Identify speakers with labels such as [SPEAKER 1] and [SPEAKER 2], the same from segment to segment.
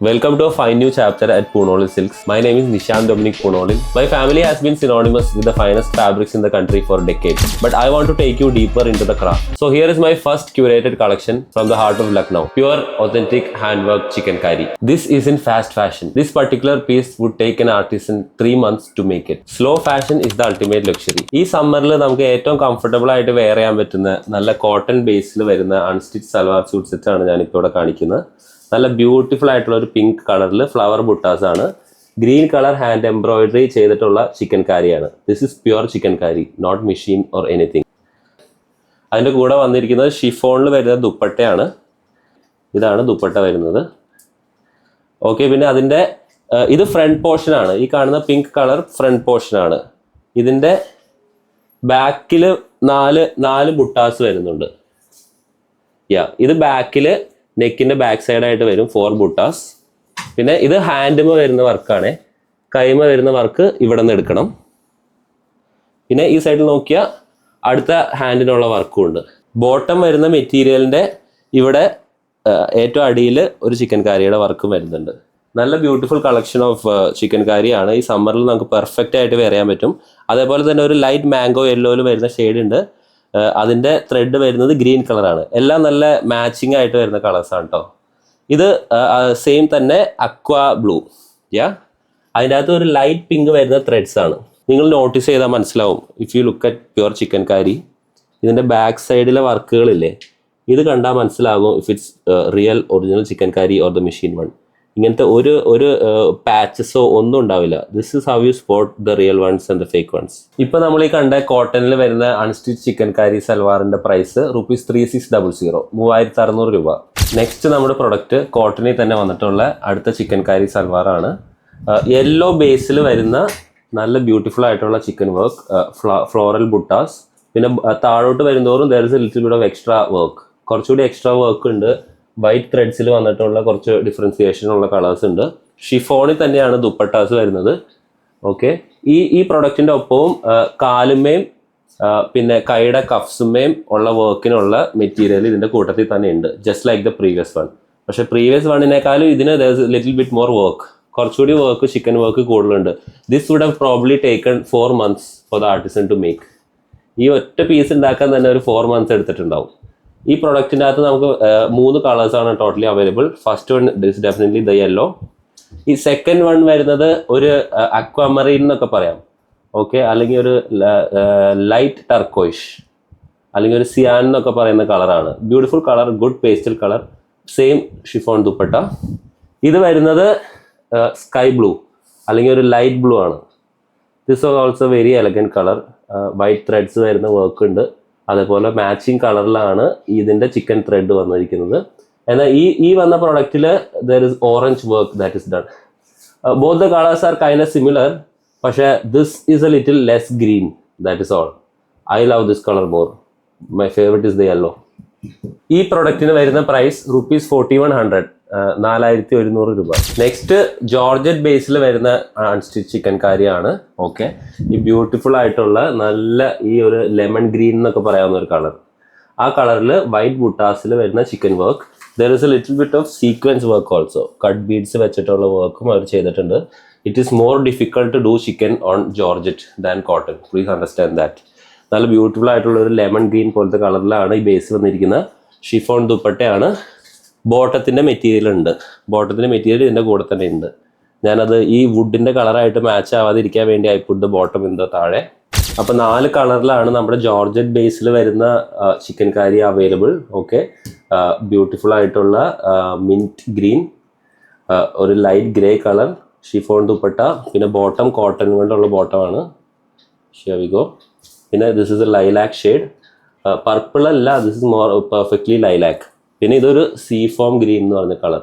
[SPEAKER 1] Welcome to a fine new chapter at Punolil Silks. My name is Nishan Dominic Punolil. My family has been synonymous with the finest fabrics in the country for decades. But I want to take you deeper into the craft. So here is my first curated collection from the heart of Lucknow. Pure, authentic handwork chikankari. This isn't fast fashion. This particular piece would take an artisan 3 months to make it. Slow fashion is the ultimate luxury. ഈ സമ്മറിൽ നമുക്ക് ഏറ്റവും comfortable ആയിട്ട് wear ചെയ്യാൻ പറ്റുന്ന നല്ല cotton ബേസിൽ വരുന്ന unstitch salwar suit set ആണ് ഞാനിപ്പോൾ ഇവിടെ കാണിക്കുന്നത്. നല്ല ബ്യൂട്ടിഫുൾ ആയിട്ടുള്ള ഒരു പിങ്ക് കളറിൽ ഫ്ലവർ ബുട്ടാസ് ആണ്. ഗ്രീൻ കളർ ഹാൻഡ് എംബ്രോയിഡറി ചെയ്തിട്ടുള്ള ചിക്കൻ കാരിയാണ്. This is pure chikankari, not machine or anything. അതിൻ്റെ കൂടെ വന്നിരിക്കുന്നത് ഷിഫോണിൽ വരുന്ന ദുപ്പട്ടയാണ്. ഇതാണ് ദുപ്പട്ട വരുന്നത്. ഓക്കെ, പിന്നെ അതിൻ്റെ ഇത് ഫ്രണ്ട് പോർഷനാണ്. ഈ കാണുന്ന പിങ്ക് കളർ ഫ്രണ്ട് പോർഷനാണ്. ഇതിൻ്റെ ബാക്കിൽ നാല് ബുട്ടാസ് വരുന്നുണ്ട്. ഇത് ബാക്കിൽ നെക്കിൻ്റെ ബാക്ക് സൈഡായിട്ട് വരും 4 ബുട്ടാസ്. പിന്നെ ഇത് ഹാൻഡുമ വരുന്ന വർക്കാണ്. കൈമ വരുന്ന വർക്ക് ഇവിടെ നിന്ന് എടുക്കണം. പിന്നെ ഈ സൈഡിൽ നോക്കിയാൽ അടുത്ത ഹാൻഡിനുള്ള വർക്കും ഉണ്ട്. ബോട്ടം വരുന്ന മെറ്റീരിയലിൻ്റെ ഇവിടെ ഏറ്റവും അടിയിൽ ഒരു ചിക്കൻ കാരിയുടെ വർക്കും വരുന്നുണ്ട്. നല്ല ബ്യൂട്ടിഫുൾ കളക്ഷൻ ഓഫ് ചിക്കൻ കാരിയാണ്. ഈ സമ്മറിൽ നമുക്ക് പെർഫെക്റ്റ് ആയിട്ട് വെയർ ചെയ്യാൻ പറ്റും. അതേപോലെ തന്നെ ഒരു ലൈറ്റ് മാംഗോ യെല്ലോയിൽ വരുന്ന ഷെയ്ഡ് ഉണ്ട്. അതിൻ്റെ ത്രെഡ് വരുന്നത് ഗ്രീൻ കളറാണ്. എല്ലാം നല്ല മാച്ചിങ് ആയിട്ട് വരുന്ന കളേഴ്സാണ് കേട്ടോ. ഇത് സെയിം തന്നെ അക്വാ ബ്ലൂ. അതിൻ്റെ അകത്ത് ഒരു ലൈറ്റ് പിങ്ക് വരുന്ന ത്രെഡ്സ് ആണ്. നിങ്ങൾ നോട്ടീസ് ചെയ്താൽ മനസ്സിലാവും. If you look at pure chikankari, ഇതിൻ്റെ ബാക്ക് സൈഡിലെ വർക്കുകളില്ലേ, ഇത് കണ്ടാൽ മനസ്സിലാകും if it's real original chikankari or the machine one. ഇങ്ങനത്തെ ഒരു പാച്ചസോ ഒന്നും ഉണ്ടാവില്ല. This is how you spot the real ones and the fake ones. ഇപ്പൊ നമ്മൾ ഈ കണ്ട കോട്ടണിൽ വരുന്ന അൺസ്റ്റിച്ച് ചിക്കൻ കാരി സൽവാറിന്റെ പ്രൈസ് ₹3600, 3600 രൂപ. നെക്സ്റ്റ് നമ്മുടെ പ്രൊഡക്റ്റ് കോട്ടണിൽ തന്നെ വന്നിട്ടുള്ള അടുത്ത ചിക്കൻ കാരി സൽവാറാണ്. യെല്ലോ ബേസിൽ വരുന്ന നല്ല ബ്യൂട്ടിഫുൾ ആയിട്ടുള്ള ചിക്കൻ വർക്ക്, ഫ്ലോറൽ ബുട്ടാസ്. പിന്നെ താഴോട്ട് വരുന്നതോറും there is a little bit of extra work. കുറച്ചുകൂടി എക്സ്ട്രാ വർക്ക് ഉണ്ട്. വൈറ്റ് ത്രെഡ്സിൽ വന്നിട്ടുള്ള കുറച്ച് ഡിഫറൻസിയേഷൻ ഉള്ള കളേഴ്സ് ഉണ്ട്. ഷിഫോണിൽ തന്നെയാണ് ദുപ്പട്ടാസ് വരുന്നത്. ഓക്കെ, ഈ പ്രൊഡക്റ്റിൻ്റെ ഒപ്പവും കാലുമേയും പിന്നെ കൈയുടെ കഫ്സുമേയും ഉള്ള വർക്കിനുള്ള മെറ്റീരിയൽ ഇതിൻ്റെ കൂട്ടത്തിൽ തന്നെ ഉണ്ട്, just like the previous one. പക്ഷേ പ്രീവിയസ് വണ്ണിനേക്കാളും ഇതിന് ലിറ്റിൽ ബിറ്റ് മോർ വർക്ക്, കുറച്ചുകൂടി വർക്ക്, ചിക്കൻ വർക്ക് കൂടുതലുണ്ട്. This would have probably taken 4 months for the artisan to make. ഈ ഒറ്റ പീസ് ഉണ്ടാക്കാൻ തന്നെ ഒരു 4 months എടുത്തിട്ടുണ്ടാവും. ഈ പ്രൊഡക്റ്റിൻ്റെ അകത്ത് നമുക്ക് 3 കളേഴ്സാണ് totally available. First one is definitely the yellow. ഈ സെക്കൻഡ് വൺ വരുന്നത് ഒരു അക്വാമറീൻ എന്നൊക്കെ പറയാം. ഓക്കെ, അല്ലെങ്കിൽ ഒരു ലൈറ്റ് ടർക്കോയിഷ്, അല്ലെങ്കിൽ ഒരു സിയാൻ എന്നൊക്കെ പറയുന്ന കളറാണ്. Beautiful colour, good pastel colour, same chiffon dupatta. ഇത് വരുന്നത് സ്കൈ ബ്ലൂ അല്ലെങ്കിൽ ഒരു ലൈറ്റ് ബ്ലൂ ആണ്. This was also very elegant colour. White threads വരുന്ന വർക്ക് ഉണ്ട്. അതേപോലെ മാച്ചിങ് കളറിലാണ് ഇതിൻ്റെ ചിക്കൻ ത്രെഡ് വന്നിരിക്കുന്നത്. എന്നാൽ ഈ വന്ന പ്രൊഡക്റ്റിൽ there is orange work that is done. Both the colours are kind of similar, പക്ഷേ this is a little less green, that is all. I love this colour more. My favourite is the yellow. ഈ പ്രൊഡക്റ്റിന് വരുന്ന price ₹4100, 4100 രൂപ. Next georgette ബേസിൽ വരുന്ന unstitch chicken കാരിയാണ്. Okay, ഈ beautiful ആയിട്ടുള്ള നല്ല ഈ ഒരു ലെമൺ ഗ്രീൻ എന്നൊക്കെ പറയാവുന്ന ഒരു കളർ. ആ കളറിൽ വൈറ്റ് ബുട്ടാസിൽ വരുന്ന chikan work. There is a little bit of sequins work also. Cut beads വെച്ചിട്ടുള്ള വർക്കും അവർ ചെയ്തിട്ടുണ്ട്. It is more difficult to do chikan on georgette than cotton. Please understand that. നല്ല ബ്യൂട്ടിഫുൾ ആയിട്ടുള്ള ഒരു ലെമൺ ഗ്രീൻ പോലത്തെ കളറിലാണ് ഈ ബേസ് വന്നിരിക്കുന്ന. ഷിഫോൺ ദുപ്പട്ടയാണ്. ബോട്ടത്തിൻ്റെ മെറ്റീരിയൽ ഉണ്ട്. ബോട്ടത്തിൻ്റെ മെറ്റീരിയൽ ഇതിൻ്റെ കൂടെ തന്നെ ഉണ്ട്. ഞാനത് ഈ വുഡിൻ്റെ കളറായിട്ട് മാച്ച് ആവാതിരിക്കാൻ വേണ്ടി I put the bottom in the താഴെ. അപ്പോൾ 4 കളറിലാണ് നമ്മുടെ ജോർജറ്റ് ബേസിൽ വരുന്ന chikankari available. Okay, beautiful ആയിട്ടുള്ള മിൻറ്റ് ഗ്രീൻ, ഒരു light grey colour, chiffon dupatta, പിന്നെ ബോട്ടം കോട്ടൺ കൊണ്ടുള്ള ബോട്ടമാണ്. ഷെവിഗോ. പിന്നെ this is a lilac shade. Purple അല്ല, this is more perfectly lilac. പിന്നെ ഇതൊരു സീ ഫോം ഗ്രീൻ എന്ന് പറഞ്ഞ കളർ.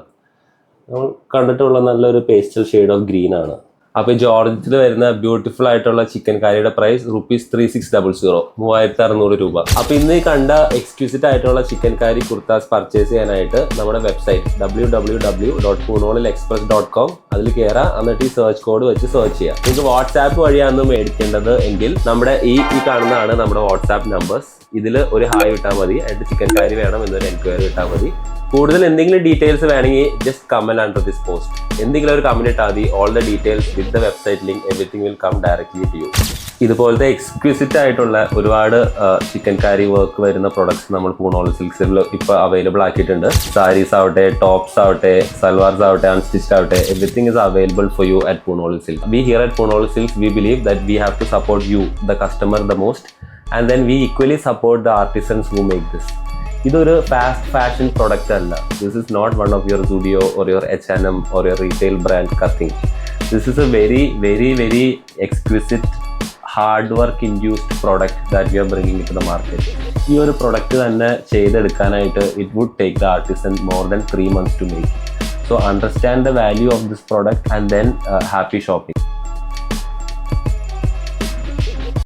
[SPEAKER 1] നമ്മൾ കണ്ടിട്ടുള്ള നല്ലൊരു പേസ്റ്റൽ ഷെയ്ഡ് ഓഫ് ഗ്രീൻ ആണ്. അപ്പോൾ ജോർജറ്റിൽ വരുന്ന ബ്യൂട്ടിഫുൾ ആയിട്ടുള്ള ചിക്കൻ കാരിയുടെ പ്രൈസ് ₹3600, 3600 രൂപ. അപ്പോൾ ഇന്ന് ഈ കണ്ട എക്സ്ക്യൂസിറ്റ് ആയിട്ടുള്ള ചിക്കൻ കാരി കുർത്താസ് പർച്ചേസ് ചെയ്യാനായിട്ട് നമ്മുടെ വെബ്സൈറ്റ് www.punolilexpress.com അതിൽ കയറാം. എന്നിട്ട് ഈ സെർച്ച് കോഡ് വെച്ച് സെർച്ച് ചെയ്യാം. നിങ്ങൾക്ക് വാട്സാപ്പ് വഴിയാണ് മേടിക്കേണ്ടത് എങ്കിൽ നമ്മുടെ ഈ കാണുന്നതാണ് നമ്മുടെ വാട്സാപ്പ് നമ്പേഴ്സ്. ഇതിൽ ഒരു ഹായ് ഇട്ടാൽ മതി, എന്നിട്ട് ചിക്കൻ കാരി വേണം എന്നൊരു എൻക്വയറി ഇട്ടാൽ മതി. കൂടുതൽ എന്തെങ്കിലും ഡീറ്റെയിൽസ് വേണമെങ്കിൽ just comment under this post. എന്തെങ്കിലും ഒരു കമന്റ് ഇട്ടാൽ മതി. All the details with the website link everything will come directly to you. ഇതുപോലത്തെ എക്സ്ക്വിസിറ്റ് ആയിട്ടുള്ള ഒരുപാട് ചിക്കൻ കാരി വർക്ക് വരുന്ന പ്രൊഡക്ട്സ് നമ്മൾ പൂണോൾ സിൽക്സിൽ ഇപ്പോൾ അവൈലബിൾ ആക്കിയിട്ടുണ്ട്. സാരീസ് ആവട്ടെ, ടോപ്സ് ആവട്ടെ, സൽവാർസ് ആവട്ടെ, അൺസ്റ്റിച്ച്ഡ് ആവട്ടെ, everything is available for you at Poonol silks. We here at Poonol silks we believe that we have to support you the customer the most, and then we equally support the artisans who make this. ഇതൊരു fast fashion product അല്ല. This is not one of your Zudio or your H&M or your retail brand cutting. This is a very, very, very exquisite hard work induced product that we are bringing to the market. ഈ ഒരു product തന്നെ ചെയ്തെടുക്കാനായിട്ട് it would take the artisan more than 3 months to make. So understand the value of this product and then happy shopping.